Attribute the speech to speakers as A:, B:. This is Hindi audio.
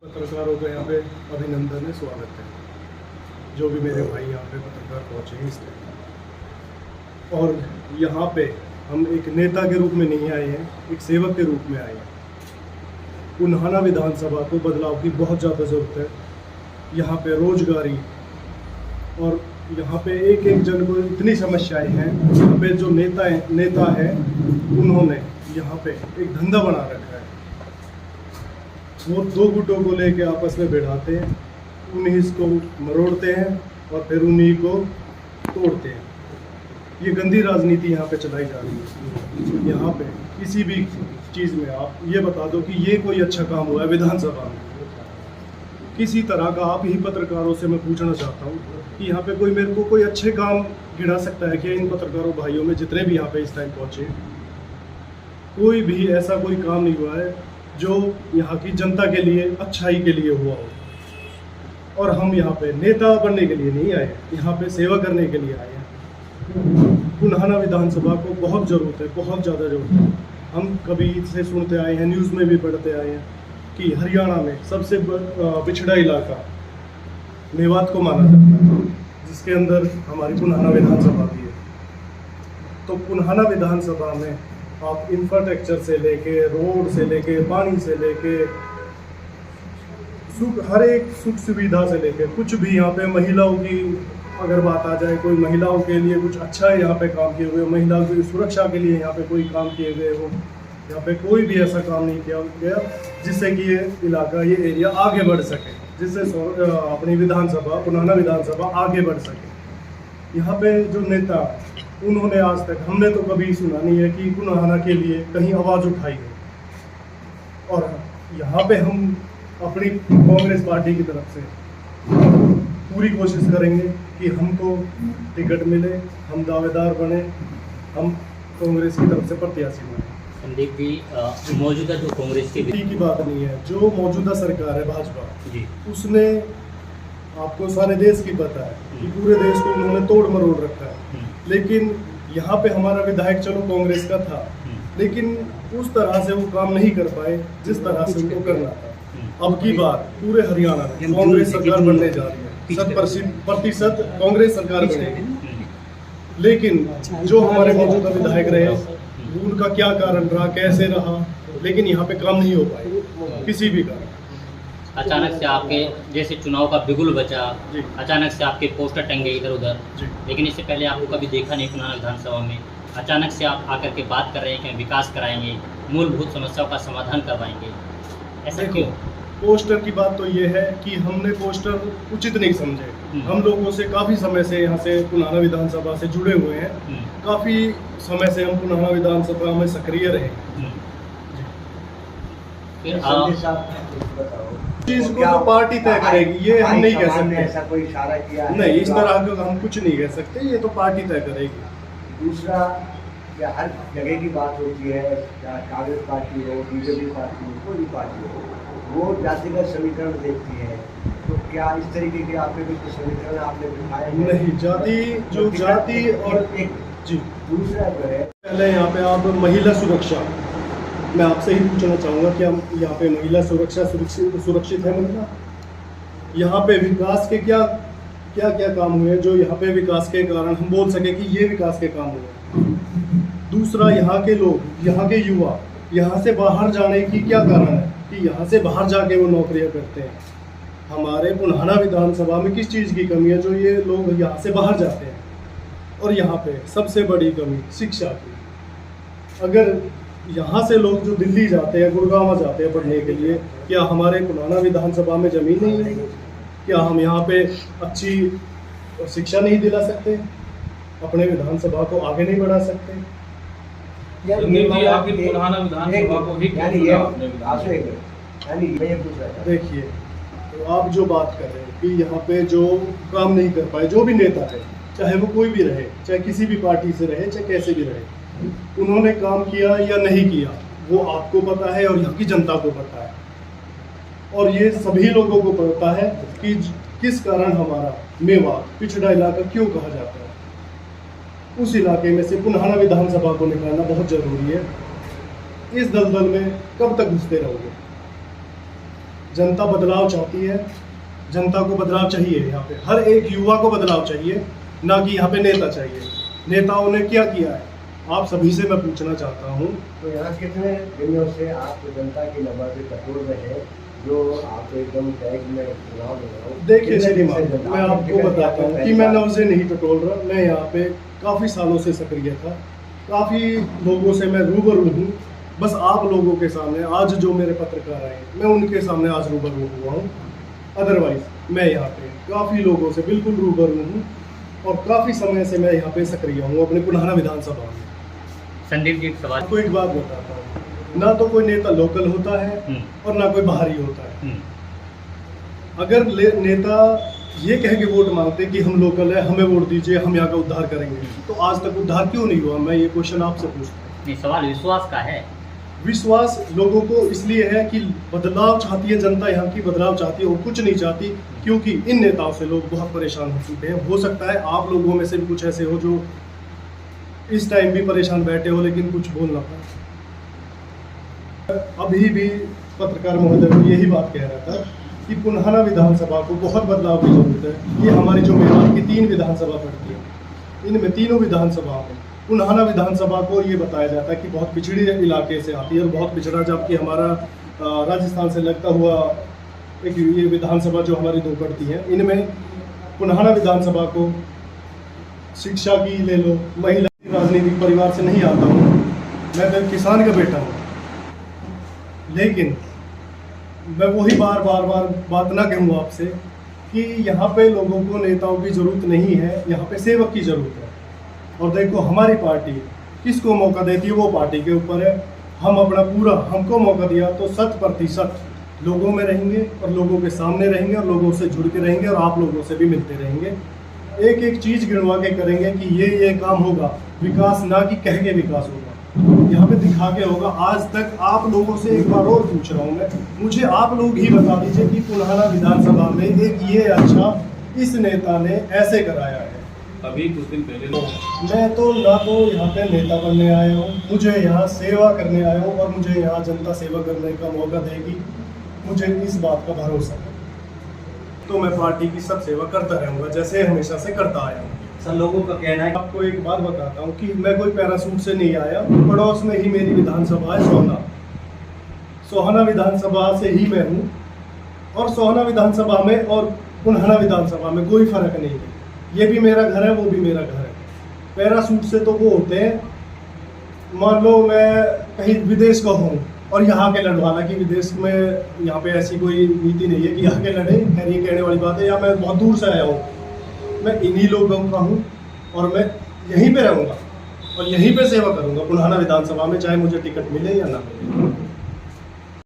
A: पत्रकारों का यहाँ पे अभिनंदन है, स्वागत है। जो भी मेरे भाई यहाँ पे पत्रकार पहुँचे हैं इस टाइम, और यहाँ पे हम एक नेता के रूप में नहीं आए हैं, एक सेवक के रूप में आए हैं। पुन्हाना विधानसभा को बदलाव की बहुत ज़्यादा ज़रूरत है। यहाँ पे रोजगारी और यहाँ पे एक एक जन को इतनी समस्याएं हैं। यहाँ पे जो नेता है उन्होंने यहाँ पे एक धंधा बना रखा है। वो दो गुटों को लेके आपस में बैठाते हैं, उन्हीं को मरोड़ते हैं और फिर उन्हीं को तोड़ते हैं। ये गंदी राजनीति यहाँ पे चलाई जा रही है। यहाँ पे किसी भी चीज़ में आप ये बता दो कि ये कोई अच्छा काम हुआ है विधानसभा में, किसी तरह का। आप ही पत्रकारों से मैं पूछना चाहता हूँ कि यहाँ पे कोई मेरे को कोई अच्छे काम गिना सकता है कि इन पत्रकारों भाइयों में जितने भी यहाँ पे इस टाइम पहुँचे, कोई भी ऐसा कोई काम नहीं हुआ है जो यहाँ की जनता के लिए, अच्छाई के लिए हुआ हो। और हम यहाँ पे नेता बनने के लिए नहीं आए, यहाँ पे सेवा करने के लिए आए हैं। पुन्हाना विधानसभा को बहुत ज़रूरत है, बहुत ज़्यादा ज़रूरत है। हम कभी से सुनते आए हैं, न्यूज़ में भी पढ़ते आए हैं कि हरियाणा में सबसे पिछड़ा इलाका मेवात को माना जाता है, जिसके अंदर हमारी पुन्हाना विधानसभा भी है। तो पुन्हाना विधानसभा में आप इंफ्रास्ट्रक्चर से लेके, रोड से लेके, पानी से लेके, हर एक सुख सुविधा से लेके कुछ भी, यहाँ पे महिलाओं की अगर बात आ जाए, कोई महिलाओं के लिए कुछ अच्छा यहाँ पे काम किए हुए, महिलाओं की सुरक्षा के लिए यहाँ पे कोई काम किए गए हो, यहाँ पे कोई भी ऐसा काम नहीं किया गया जिससे कि ये इलाका, ये एरिया आगे बढ़ सके, जिससे अपनी विधानसभा, पुन्हाना विधानसभा आगे बढ़ सके। यहाँ पे जो नेता, उन्होंने आज तक, हमने तो कभी सुना नहीं है कि पुन्हाना के लिए कहीं आवाज़ उठाई हो। और यहाँ पे हम अपनी कांग्रेस पार्टी की तरफ से पूरी कोशिश करेंगे कि हमको टिकट मिले, हम दावेदार बने, हम कांग्रेस की तरफ से प्रत्याशी बने।
B: संदीप जी, मौजूदा जो कांग्रेस
A: की बात नहीं है, जो मौजूदा सरकार है भाजपा जी, उसने, आपको सारे देश की पता है कि पूरे देश को उन्होंने तोड़ मरोड़ रखा है। लेकिन यहाँ पे हमारा विधायक चलो कांग्रेस का था, लेकिन उस तरह से वो काम नहीं कर पाए जिस तरह से उनको करना था। अब की बार पूरे हरियाणा में कांग्रेस सरकार बनने जा रही है, 100% कांग्रेस सरकार बनेगी। लेकिन जो हमारे मौजूदा विधायक रहे, उनका क्या कारण रहा, कैसे रहा, लेकिन यहाँ पे काम नहीं हो पाए किसी भी कारण।
B: अचानक से आपके जैसे चुनाव का बिगुल बचा, अचानक से आपके पोस्टर टंगे इधर उधर, लेकिन इससे पहले आपको कभी देखा नहीं पुन्हाना विधानसभा में। अचानक से आप आकर के बात कर रहे हैं कि विकास कराएंगे, मूलभूत समस्याओं का समाधान करवाएंगे, ऐसा क्यों?
A: पोस्टर की बात तो ये है कि हमने पोस्टर उचित नहीं समझे। हम लोगों से काफ़ी समय से यहाँ से पुन्हाना विधानसभा से जुड़े हुए हैं, काफ़ी समय से हम पुन्हाना विधानसभा में सक्रिय रहे।
B: फिर
A: चीज को तो पार्टी तय करेगी, ये हम नहीं कह सकते।
C: ऐसा कोई इशारा किया है?
A: नहीं, इस तरह का हम कुछ नहीं कह सकते, ये तो पार्टी तय करेगी।
C: दूसरा, या हर जगह की बात होती है, या कांग्रेस पार्टी हो, बीजेपी पार्टी हो, कोई भी पार्टी हो, वो जातिगत समीकरण देखती है। तो क्या इस तरीके के आपके कुछ समीकरण आपने दिखाए?
A: नहीं, जाति और
C: एक
A: जी।
C: दूसरा जो है,
A: पहले यहाँ पे आप महिला सुरक्षा, मैं आपसे ही पूछना चाहूँगा कि हम यहाँ पे महिला सुरक्षा सुरक्षित है महिला? यहाँ पे विकास के क्या काम हुए जो यहाँ पे विकास के कारण हम बोल सके कि ये विकास के काम हुए? दूसरा, यहाँ के लोग, यहाँ के युवा यहाँ से बाहर जाने की क्या कारण है कि यहाँ से बाहर जाके वो नौकरियाँ करते हैं? हमारे पुन्हाना विधानसभा में किस चीज़ की कमी है जो ये लोग यहाँ से बाहर जाते हैं? और यहाँ पे सबसे बड़ी कमी शिक्षा की। अगर यहाँ से लोग जो दिल्ली जाते हैं, गुड़गांव जाते हैं पढ़ने के लिए, क्या हमारे पुन्हाना विधानसभा में ज़मीन नहीं है? क्या हम यहाँ पे अच्छी शिक्षा नहीं दिला सकते? अपने विधानसभा को आगे नहीं बढ़ा सकते? देखिए, तो आप जो बात कर रहे हैं कि यहाँ पे जो काम नहीं कर पाए, जो भी नेता है, चाहे वो कोई भी रहे, चाहे किसी भी पार्टी से रहे, चाहे कैसे भी रहे, उन्होंने काम किया या नहीं किया वो आपको पता है और यहाँ की जनता को पता है। और ये सभी लोगों को पता है कि किस कारण हमारा मेवात पिछड़ा इलाका क्यों कहा जाता है। उस इलाके में से पुन्हाना विधानसभा को निकालना बहुत ज़रूरी है। इस दलदल में कब तक घुसते रहोगे? जनता बदलाव चाहती है, जनता को बदलाव चाहिए। यहाँ पे हर एक युवा को बदलाव चाहिए, ना कि यहाँ पे नेता चाहिए। नेताओं ने क्या किया है, आप सभी से मैं पूछना चाहता हूँ।
C: तो यहाँ कितने दिनों से आप जनता की नब्ज़ टटोल रहे हैं, जो आप एकदम टैग में चुनाव लड़ रहे हो?
A: देखिए श्रीमान, मैं आपको बताता हूँ कि मैं नब्ज़ें नहीं टटोल रहा। मैं यहाँ पे काफ़ी सालों से सक्रिय था, काफ़ी लोगों से मैं रूबरू हूँ। बस आप लोगों के सामने आज जो मेरे पत्रकार आए, मैं उनके सामने आज रूबरू हुआ हूँ। अदरवाइज मैं यहाँ पे काफ़ी लोगों से बिल्कुल रूबरू हूँ और काफ़ी समय से मैं यहाँ पे सक्रिय हूँ अपने पुनाना विधानसभा में।
B: संदीप जी, एक सवाल।
A: आपको एक बात बताता हूँ, ना तो कोई नेता लोकल होता है और ना कोई बाहरी होता है। अगर नेता ये कह के वोट मांगते कि हम लोकल है, हमें वोट दीजिए, हम यहाँ का उद्धार करेंगे, तो आज तक उद्धार क्यों नहीं हुआ? मैं ये क्वेश्चन आपसे पूछता हूँ।
B: नहीं, सवाल विश्वास का है।
A: विश्वास लोगों को इसलिए है कि बदलाव चाहती है जनता, यहाँ की बदलाव चाहती है और कुछ नहीं चाहती, क्योंकि इन नेताओं से लोग बहुत परेशान हो चुके हैं। हो सकता है आप लोगों में से भी कुछ ऐसे हो जो इस टाइम भी परेशान बैठे हो, लेकिन कुछ बोल ना पाए। अभी भी पत्रकार महोदय को यही बात कह रहा था कि पुनाना विधानसभा को बहुत बदलाव की जरूरत है। ये हमारी जो मेवात की 3 विधानसभा पड़ती है, इनमें तीनों विधानसभा में पुनाना विधानसभा को ये बताया जाता है कि बहुत पिछड़ी इलाके से आती है और बहुत पिछड़ा, जबकि हमारा राजस्थान से लगता हुआ एक ये विधानसभा जो हमारी 2 पड़ती है, इनमें पुनाना विधानसभा को शिक्षा की ले लो, महिला राजनीतिक परिवार से नहीं आता हूँ, मैं तो किसान का बेटा हूँ, लेकिन मैं वही बार बार बात ना कहूँ आपसे कि यहाँ पे लोगों को नेताओं की ज़रूरत नहीं है, यहाँ पे सेवक की ज़रूरत है। और देखो हमारी पार्टी किसको मौका देती है वो पार्टी के ऊपर है। हम अपना पूरा, हमको मौका दिया तो 100% लोगों में रहेंगे और लोगों के सामने रहेंगे और लोगों से जुड़ के रहेंगे और आप लोगों से भी मिलते रहेंगे। एक एक चीज़ गिनवा के करेंगे कि ये काम होगा, विकास ना कि कह के विकास होगा, यहाँ पे दिखा के होगा। आज तक आप लोगों से एक बार और पूछ रहा हूँ मैं, मुझे आप लोग ही बता दीजिए कि पुनाना विधानसभा में एक ये अच्छा इस नेता ने ऐसे कराया है।
D: अभी कुछ दिन पहले
A: मैं तो ना तो यहाँ पे नेता बनने आया हूँ, मुझे यहाँ सेवा करने आया हूँ और मुझे यहाँ जनता सेवा करने का मौका देगी, मुझे इस बात का भरोसा है। तो मैं पार्टी की सब सेवा करता रहूँगा जैसे हमेशा से करता आया हूँ।
C: सर, लोगों का कहना है,
A: आपको एक बात बताता हूँ कि मैं कोई पैरासूट से नहीं आया, पड़ोस में ही मेरी विधानसभा है सोहाना विधानसभा से ही मैं हूँ और सोहाना विधानसभा में और पुनाना विधानसभा में कोई फर्क नहीं है। ये भी मेरा घर है, वो भी मेरा घर है। पैरासूट से तो वो होते हैं, मान लो मैं कहीं विदेश का हूँ और यहाँ के लड़वाना की विदेश में, यहाँ पे ऐसी कोई नीति नहीं है कि यहाँ के लड़े, खैर ये कहने वाली बात है। या मैं बहुत दूर से आया हूँ, मैं इन्हीं लोगों का हूँ और मैं यहीं पे रहूँगा और यहीं पे सेवा करूँगा पुनाना विधानसभा में, चाहे मुझे टिकट मिले या ना मिले।